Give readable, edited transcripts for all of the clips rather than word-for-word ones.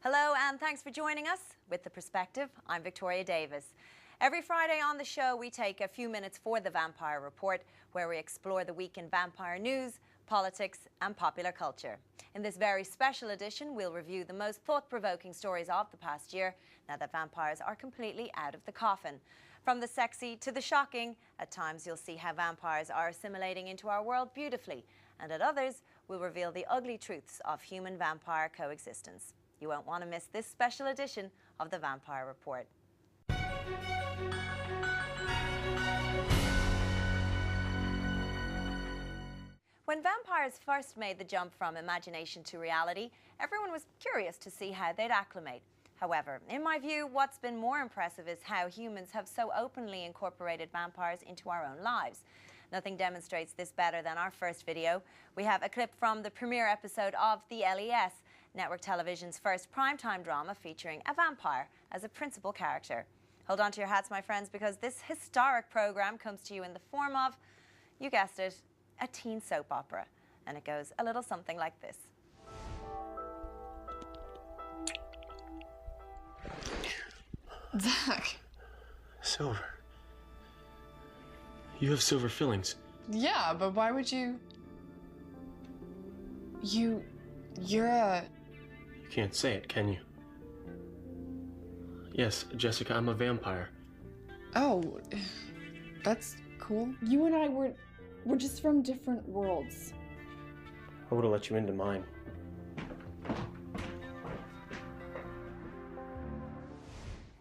Hello and thanks for joining us with The Perspective. I'm Victoria Davis. Every Friday on the show we take a few minutes for the Vampire Report, where we explore the week in vampire news, politics and popular culture. In this very special edition we'll review the most thought-provoking stories of the past year, now that vampires are completely out of the coffin. From the sexy to the shocking, at times you'll see how vampires are assimilating into our world beautifully, and at others we'll reveal the ugly truths of human-vampire coexistence. You won't want to miss this special edition of the Vampire Report. When vampires first made the jump from imagination to reality, everyone was curious to see how they'd acclimate. However, in my view, what's been more impressive is how humans have so openly incorporated vampires into our own lives. Nothing demonstrates this better than our first video. We have a clip from the premiere episode of The LES, network television's first primetime drama featuring a vampire as a principal character. Hold on to your hats, my friends, because this historic program comes to you in the form of, you guessed it, a teen soap opera. And it goes a little something like this. Zach. Silver. You have silver fillings. Yeah, but why would you... You're a... You can't say it, can you? Yes, Jessica, I'm a vampire. Oh, that's cool. You and I we're just from different worlds. I would have let you into mine.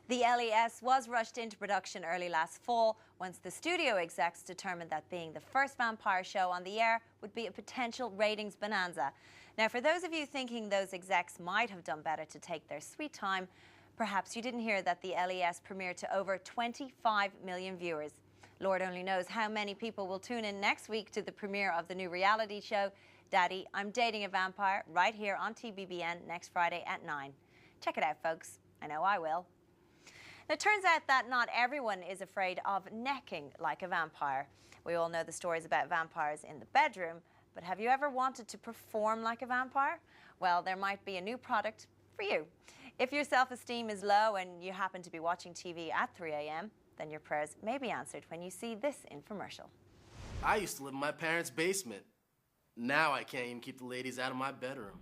The LES was rushed into production early last fall once the studio execs determined that being the first vampire show on the air would be a potential ratings bonanza. Now, for those of you thinking those execs might have done better to take their sweet time, perhaps you didn't hear that the LES premiered to over 25 million viewers. Lord only knows how many people will tune in next week to the premiere of the new reality show, Daddy, I'm Dating a Vampire, right here on TBBN next Friday at 9. Check it out, folks. I know I will. It turns out that not everyone is afraid of necking like a vampire. We all know the stories about vampires in the bedroom, but have you ever wanted to perform like a vampire? Well, there might be a new product for you. If your self-esteem is low and you happen to be watching TV at 3 a.m., then your prayers may be answered when you see this infomercial. I used to live in my parents' basement. Now I can't even keep the ladies out of my bedroom.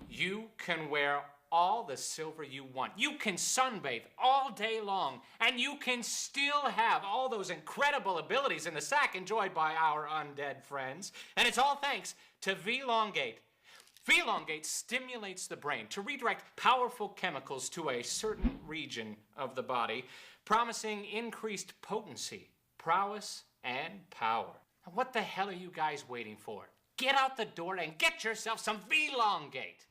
You can wear all the silver you want. You can sunbathe all day long, and you can still have all those incredible abilities in the sack enjoyed by our undead friends. And it's all thanks to V-Longate. V-Longate stimulates the brain to redirect powerful chemicals to a certain region of the body, promising increased potency, prowess, and power. Now, what the hell are you guys waiting for? Get out the door and get yourself some V-Longate.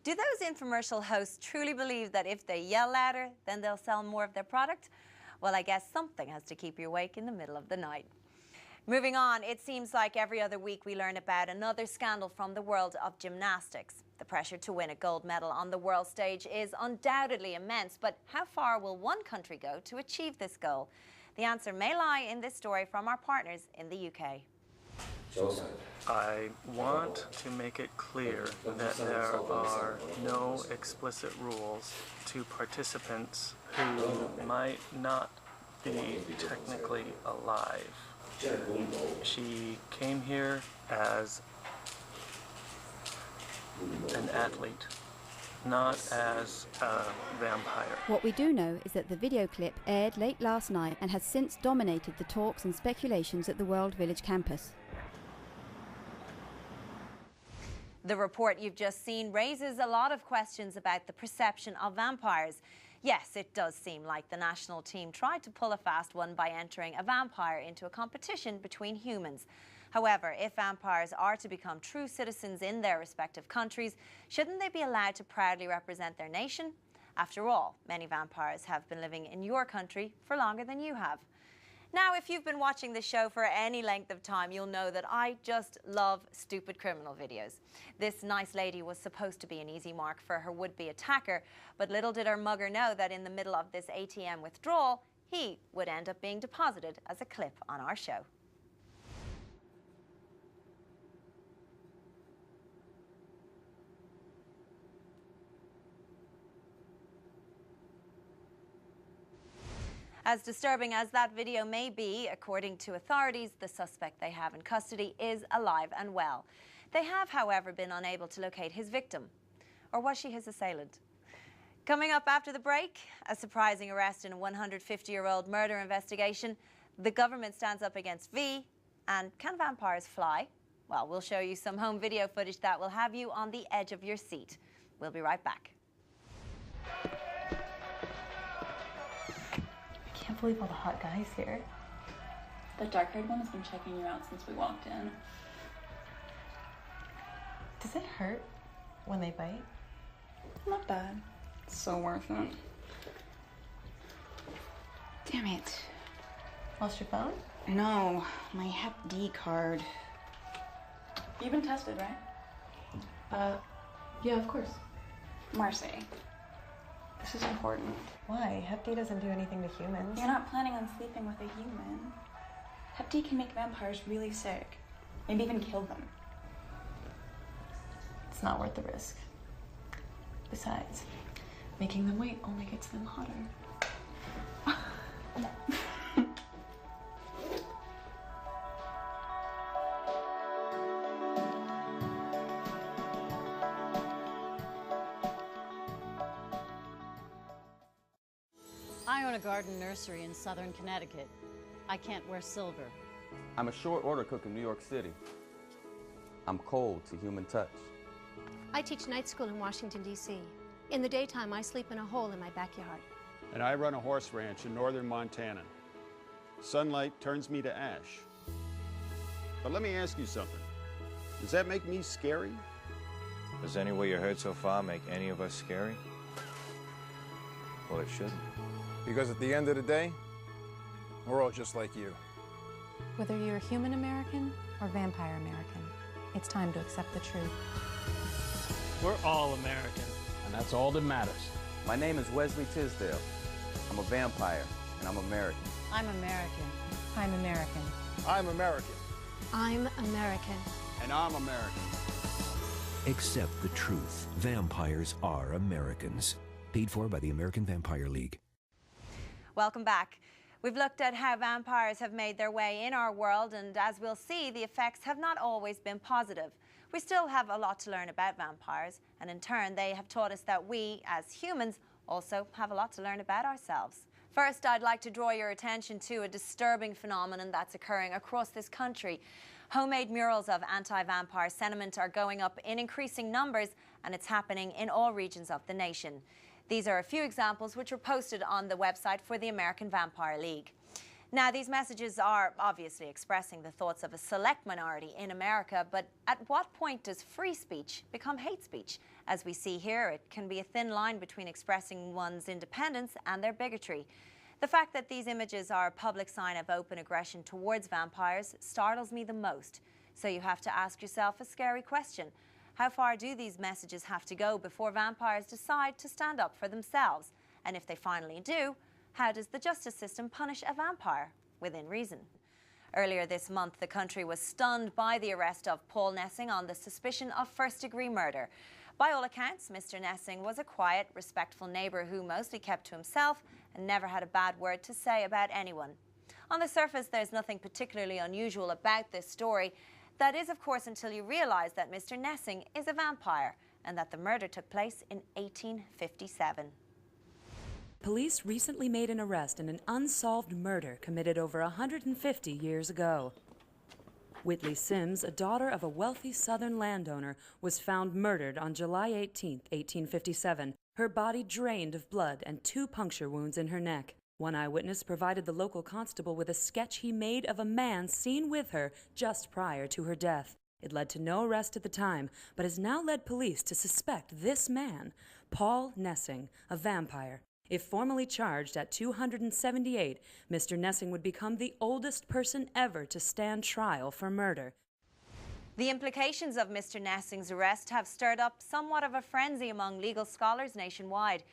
Do those infomercial hosts truly believe that if they yell louder, then they'll sell more of their product? Well, I guess something has to keep you awake in the middle of the night. Moving on, it seems like every other week we learn about another scandal from the world of gymnastics. The pressure to win a gold medal on the world stage is undoubtedly immense, but how far will one country go to achieve this goal? The answer may lie in this story from our partners in the UK. I want to make it clear that there are no explicit rules to participants who might not be technically alive. She came here as an athlete, not as a vampire. What we do know is that the video clip aired late last night and has since dominated the talks and speculations at the World Village campus. The report you've just seen raises a lot of questions about the perception of vampires. Yes, it does seem like the national team tried to pull a fast one by entering a vampire into a competition between humans. However, if vampires are to become true citizens in their respective countries, shouldn't they be allowed to proudly represent their nation? After all, many vampires have been living in your country for longer than you have. Now, if you've been watching this show for any length of time, you'll know that I just love stupid criminal videos. This nice lady was supposed to be an easy mark for her would-be attacker, but little did her mugger know that in the middle of this ATM withdrawal, he would end up being deposited as a clip on our show. As disturbing as that video may be, according to authorities, the suspect they have in custody is alive and well. They have, however, been unable to locate his victim. Or was she his assailant? Coming up after the break, a surprising arrest in a 150-year-old murder investigation. The government stands up against V. And can vampires fly? Well, we'll show you some home video footage that will have you on the edge of your seat. We'll be right back. I can't believe all the hot guys here. The dark-haired one has been checking you out since we walked in. Does it hurt when they bite? Not bad. So worth it. Damn it. Lost your phone? No, my Hep D card. You've been tested, right? Yeah, of course. Marcy, this is important. Why? Hep D doesn't do anything to humans. You're not planning on sleeping with a human. Hep D can make vampires really sick. Maybe even kill them. It's not worth the risk. Besides, making them wait only gets them hotter. I own a garden nursery in southern Connecticut. I can't wear silver. I'm a short order cook in New York City. I'm cold to human touch. I teach night school in Washington, D.C. In the daytime, I sleep in a hole in my backyard. And I run a horse ranch in northern Montana. Sunlight turns me to ash. But let me ask you something. Does that make me scary? Does any way you heard so far make any of us scary? Well, it shouldn't. Because at the end of the day, we're all just like you. Whether you're a human American or vampire American, it's time to accept the truth. We're all American, and that's all that matters. My name is Wesley Tisdale. I'm a vampire, and I'm American. I'm American. I'm American. I'm American. I'm American. And I'm American. Accept the truth. Vampires are Americans. Paid for by the American Vampire League. Welcome back. We've looked at how vampires have made their way in our world, and as we'll see, the effects have not always been positive. We still have a lot to learn about vampires, and in turn, they have taught us that we, as humans, also have a lot to learn about ourselves. First, I'd like to draw your attention to a disturbing phenomenon that's occurring across this country. Homemade murals of anti-vampire sentiment are going up in increasing numbers, and it's happening in all regions of the nation. These are a few examples which were posted on the website for the American Vampire League. Now, these messages are obviously expressing the thoughts of a select minority in America, but at what point does free speech become hate speech? As we see here, it can be a thin line between expressing one's independence and their bigotry. The fact that these images are a public sign of open aggression towards vampires startles me the most. So you have to ask yourself a scary question. How far do these messages have to go before vampires decide to stand up for themselves? And if they finally do, how does the justice system punish a vampire within reason? Earlier this month, the country was stunned by the arrest of Paul Nessing on the suspicion of first-degree murder. By all accounts, Mr. Nessing was a quiet, respectful neighbour who mostly kept to himself and never had a bad word to say about anyone. On the surface, there's nothing particularly unusual about this story. That is, of course, until you realise that Mr. Nessing is a vampire and that the murder took place in 1857. Police recently made an arrest in an unsolved murder committed over 150 years ago. Whitley Sims, a daughter of a wealthy southern landowner, was found murdered on July 18, 1857, her body drained of blood and 2 puncture wounds in her neck. One eyewitness provided the local constable with a sketch he made of a man seen with her just prior to her death. It led to no arrest at the time, but has now led police to suspect this man, Paul Nessing, a vampire. If formally charged at 278, Mr. Nessing would become the oldest person ever to stand trial for murder. The implications of Mr. Nessing's arrest have stirred up somewhat of a frenzy among legal scholars nationwide.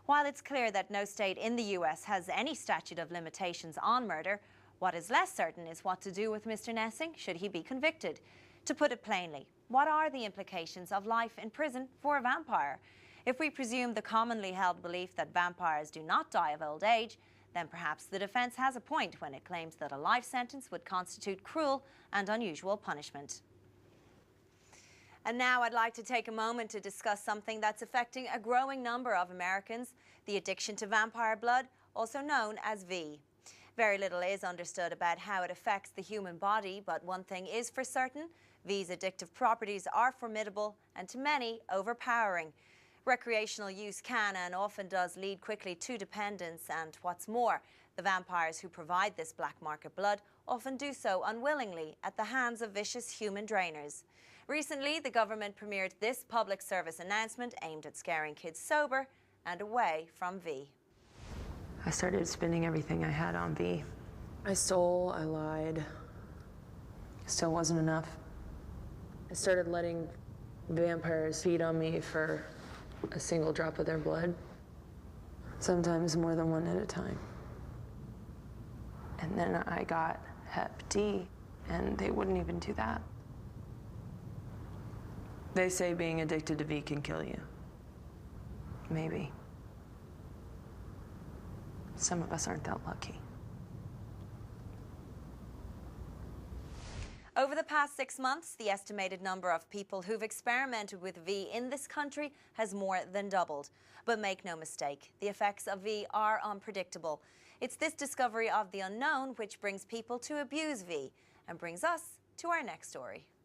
While it's clear that no state in the US has any statute of limitations on murder, what is less certain is what to do with Mr. Nessing should he be convicted. To put it plainly, what are the implications of life in prison for a vampire? If we presume the commonly held belief that vampires do not die of old age, then perhaps the defence has a point when it claims that a life sentence would constitute cruel and unusual punishment. And now I'd like to take a moment to discuss something that's affecting a growing number of Americans, the addiction to vampire blood, also known as V. Very little is understood about how it affects the human body, but one thing is for certain: V's addictive properties are formidable and, to many, overpowering. Recreational use can and often does lead quickly to dependence, and what's more, the vampires who provide this black market blood often do so unwillingly at the hands of vicious human drainers. Recently, the government premiered this public service announcement aimed at scaring kids sober and away from V. I started spending everything I had on V. I stole, I lied. Still wasn't enough. I started letting vampires feed on me for a single drop of their blood. Sometimes more than one at a time. And then I got Hep D, and they wouldn't even do that. They say being addicted to V can kill you. Maybe. Some of us aren't that lucky. Over the past 6 months, the estimated number of people who've experimented with V in this country has more than doubled. But make no mistake, the effects of V are unpredictable. It's this discovery of the unknown which brings people to abuse V and brings us to our next story.